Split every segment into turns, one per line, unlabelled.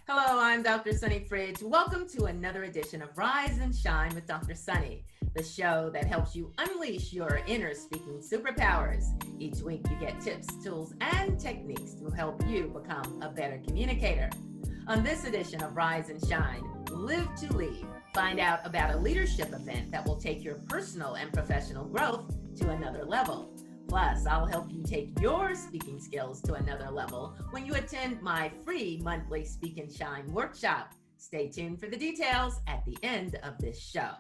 Hello, I'm Dr. Sunny Fridge. Welcome to another edition of Rise and Shine with Dr. Sunny, the show that helps you unleash your inner speaking superpowers. Each week you get tips, tools, and techniques to help you become a better communicator. On this edition of Rise and Shine, Live2LEAD. Find out about a leadership event that will take your personal and professional growth to another level. Plus, I'll help you take your speaking skills to another level when you attend my free monthly Speak and Shine workshop. Stay tuned for the details at the end of this show.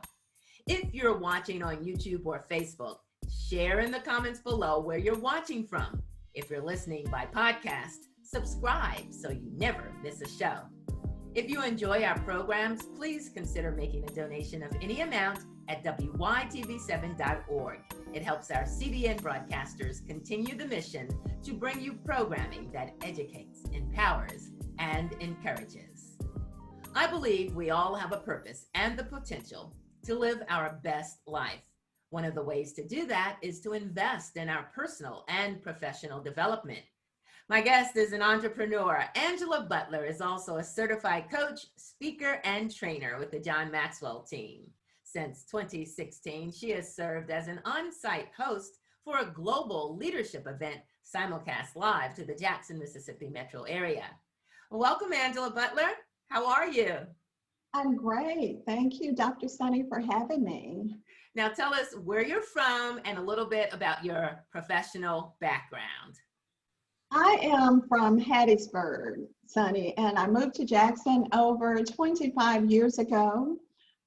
If you're watching on YouTube or Facebook, share in the comments below where you're watching from. If you're listening by podcast, subscribe so you never miss a show. If you enjoy our programs, please consider making a donation of any amount at wytv7.org. It helps our CBN broadcasters continue the mission to bring you programming that educates, empowers, and encourages. I believe we all have a purpose and the potential to live our best life. One of the ways to do that is to invest in our personal and professional development. My guest is an entrepreneur. Angela Butler is also a certified coach, speaker, and trainer with the John Maxwell team. Since 2016, she has served as an on-site host for a global leadership event simulcast live to the Jackson, Mississippi metro area. Welcome, Angela Butler. How are you?
I'm great. Thank you, Dr. Sunny, for having me.
Now tell us where you're from and a little bit about your professional background.
I am from Hattiesburg, Sunny, and I moved to Jackson over 25 years ago.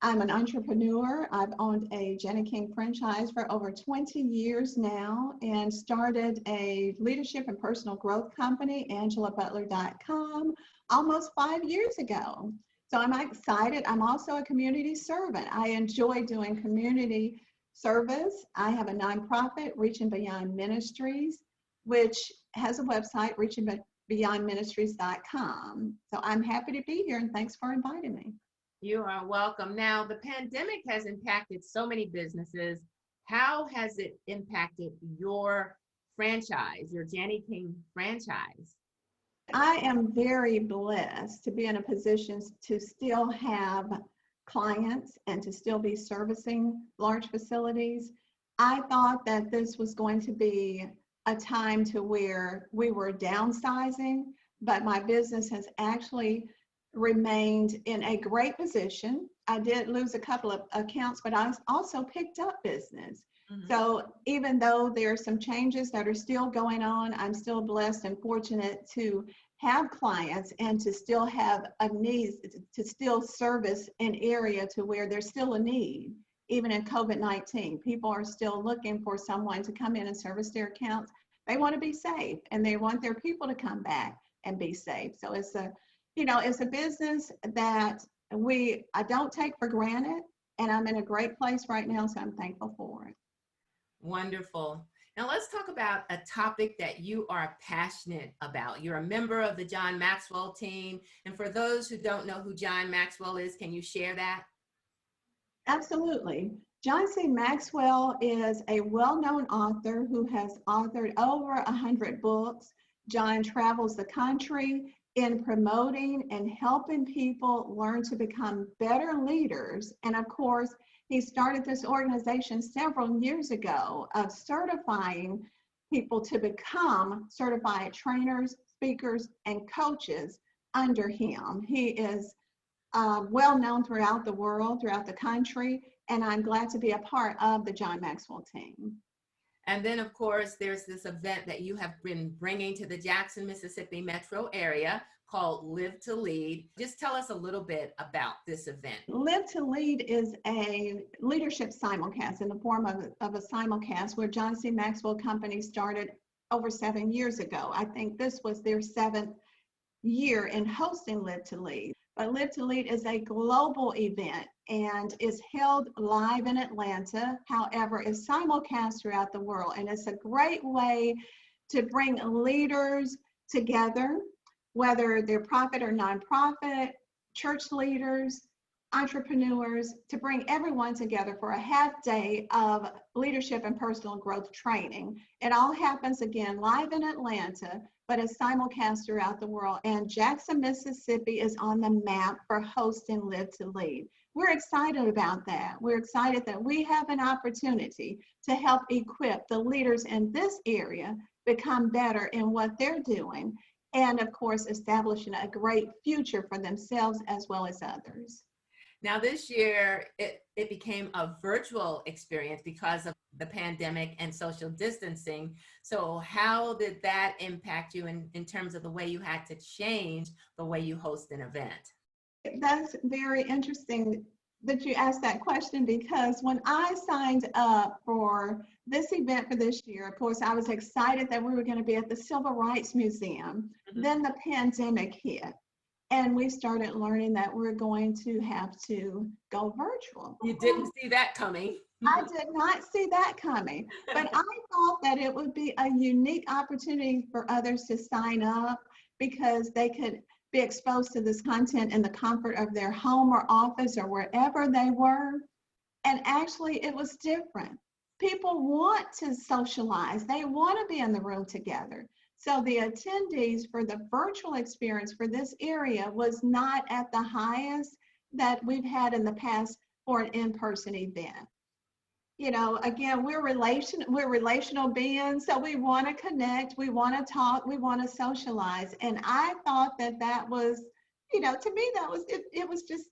I'm an entrepreneur. I've owned a Jenny King franchise for over 20 years now and started a leadership and personal growth company, AngelaButler.com, almost 5 years ago. So I'm excited. I'm also a community servant. I enjoy doing community service. I have a nonprofit, Reaching Beyond Ministries, which has a website, reachingbeyondministries.com. So I'm happy to be here and thanks for inviting me.
You are welcome. Now, the pandemic has impacted so many businesses. How has it impacted your franchise, your Jenny King franchise?
I am very blessed to be in a position to still have clients and to still be servicing large facilities. I thought that this was going to be a time to where we were downsizing, but my business has actually remained in a great position. I did lose a couple of accounts, but I also picked up business. So even though there are some changes that are still going on, I'm still blessed and fortunate to have clients and to still have a need, to still service an area to where there's still a need. Even in COVID-19, people are still looking for someone to come in and service their accounts. They want to be safe and they want their people to come back and be safe. So it's a business that I don't take for granted, and I'm in a great place right now, so I'm thankful for it.
Wonderful. Now let's talk about a topic that you are passionate about. You're a member of the John Maxwell team. And for those who don't know who John Maxwell is, can you share that?
Absolutely. John C. Maxwell is a well-known author who has authored over 100 books. John travels the country in promoting and helping people learn to become better leaders. And of course, he started this organization several years ago of certifying people to become certified trainers, speakers, and coaches under him. He is well known throughout the world, throughout the country, and I'm glad to be a part of the John Maxwell team.
And then, of course, there's this event that you have been bringing to the Jackson, Mississippi metro area called Live2LEAD. Just tell us a little bit about this event.
Live2LEAD is a leadership simulcast in the form of a simulcast where John C. Maxwell Company started over 7 years ago. I think this was their 7th year in hosting Live2LEAD. But Live2LEAD is a global event and is held live in Atlanta. However, it's simulcast throughout the world. And it's a great way to bring leaders together, whether they're profit or nonprofit, church leaders, entrepreneurs to bring everyone together for a half day of leadership and personal growth training. It all happens again live in Atlanta, but it's simulcast throughout the world. And Jackson, Mississippi is on the map for hosting Live2Lead. We're excited about that. We're excited that we have an opportunity to help equip the leaders in this area become better in what they're doing, and of course, establishing a great future for themselves as well as others.
Now this year, it became a virtual experience because of the pandemic and social distancing. So how did that impact you in terms of the way you had to change the way you host an event?
That's very interesting that you asked that question, because when I signed up for this event for this year, of course, I was excited that we were going to be at the Civil Rights Museum. Mm-hmm. Then the pandemic hit. And we started learning that we're going to have to go virtual.
You didn't see that coming.
I did not see that coming, but I thought that it would be a unique opportunity for others to sign up, because they could be exposed to this content in the comfort of their home or office or wherever they were. And actually, it was different. People want to socialize. They want to be in the room together. So the attendees for the virtual experience for this area was not at the highest that we've had in the past for an in-person event. You know, again, we're relational beings, so we want to connect, we want to talk, we want to socialize. And I thought that was, you know, to me, that was, it was just,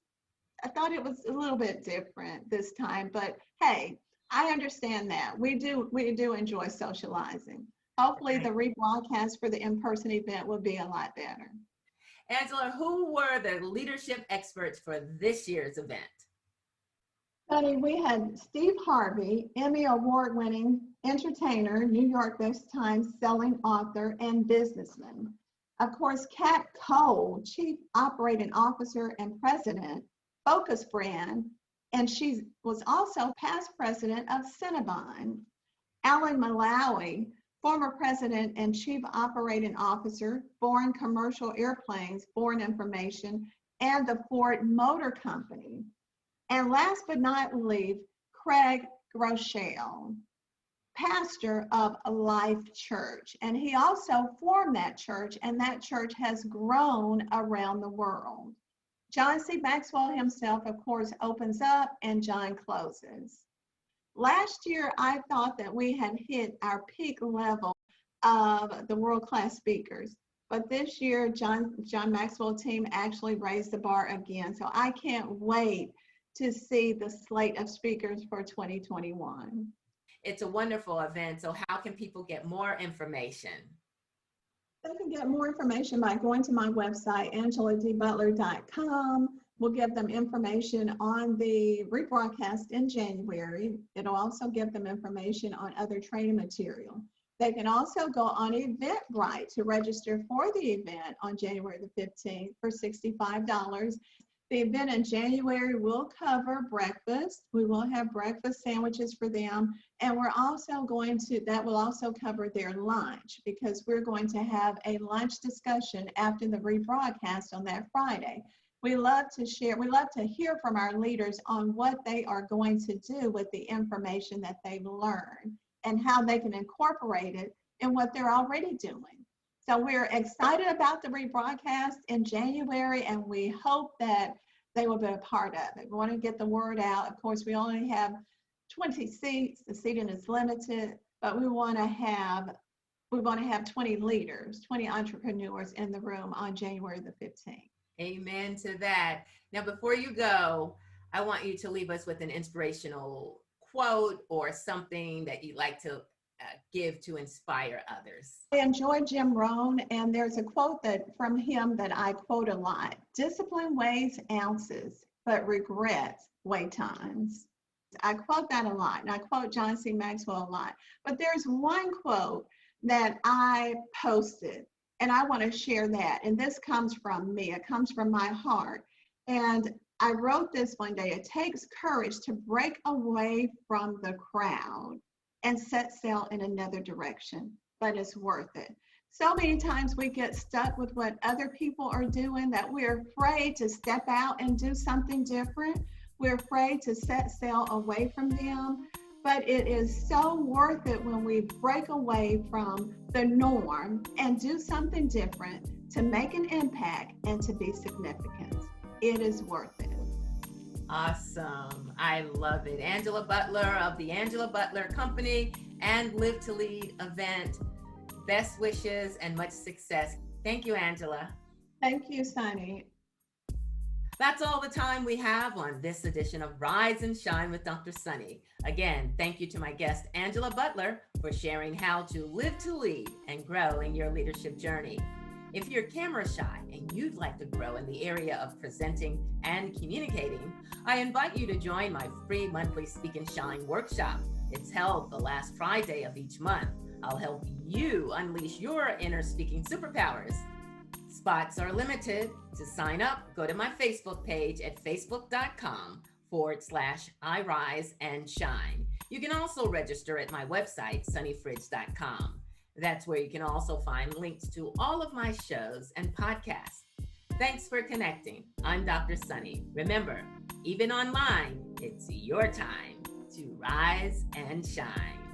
I thought it was a little bit different this time, but hey, I understand that. We do enjoy socializing. Hopefully the rebroadcast for the in-person event will be a lot better.
Angela, who were the leadership experts for this year's event?
Honey, we had Steve Harvey, Emmy Award-winning entertainer, New York Times selling author, and businessman. Of course, Kat Cole, Chief Operating Officer and President, Focus Brand, and she was also past president of Cinnabon. Alan Malawi, former president and chief operating officer, Bourne Commercial Airplanes, Bourne Information, and the Ford Motor Company. And last but not least, Craig Groeschel, pastor of Life Church. And he also formed that church, and that church has grown around the world. John C. Maxwell himself, of course, opens up and John closes. Last year, I thought that we had hit our peak level of the world-class speakers. But this year, John Maxwell team actually raised the bar again. So I can't wait to see the slate of speakers for 2021.
It's a wonderful event. So how can people get more information?
They can get more information by going to my website, angeladbutler.com. We'll give them information on the rebroadcast in January. It'll also give them information on other training material. They can also go on Eventbrite to register for the event on January the 15th for $65. The event in January will cover breakfast. We will have breakfast sandwiches for them. And we're also going to, that will also cover their lunch, because we're going to have a lunch discussion after the rebroadcast on that Friday. We love to share, we love to hear from our leaders on what they are going to do with the information that they've learned and how they can incorporate it in what they're already doing. So we're excited about the rebroadcast in January, and we hope that they will be a part of it. We want to get the word out. Of course, we only have 20 seats. The seating is limited, but we want to have 20 leaders, 20 entrepreneurs in the room on January the 15th.
Amen to that. Now, before you go, I want you to leave us with an inspirational quote or something that you'd like to give to inspire others.
I enjoy Jim Rohn, and there's a quote from him that I quote a lot. Discipline weighs ounces, but regrets weigh tons. I quote that a lot, and I quote John C. Maxwell a lot. But there's one quote that I posted, and I want to share that. And this comes from me. It comes from my heart. And I wrote this one day. It takes courage to break away from the crowd and set sail in another direction, but it's worth it. So many times we get stuck with what other people are doing that we're afraid to step out and do something different. We're afraid to set sail away from them. But it is so worth it when we break away from the norm and do something different to make an impact and to be significant. It is worth it.
Awesome. I love it. Angela Butler of the Angela Butler Company and Live2LEAD event. Best wishes and much success. Thank you, Angela.
Thank you, Sunny.
That's all the time we have on this edition of Rise and Shine with Dr. Sunny. Again, thank you to my guest, Angela Butler, for sharing how to live to lead and grow in your leadership journey. If you're camera shy and you'd like to grow in the area of presenting and communicating, I invite you to join my free monthly Speak and Shine workshop. It's held the last Friday of each month. I'll help you unleash your inner speaking superpowers. Spots are limited. To sign up, go to my Facebook page at facebook.com/iRiseAndShine. You can also register at my website, sunnyfridge.com. That's where you can also find links to all of my shows and podcasts. Thanks for connecting. I'm Dr. Sunny. Remember, even online, it's your time to rise and shine.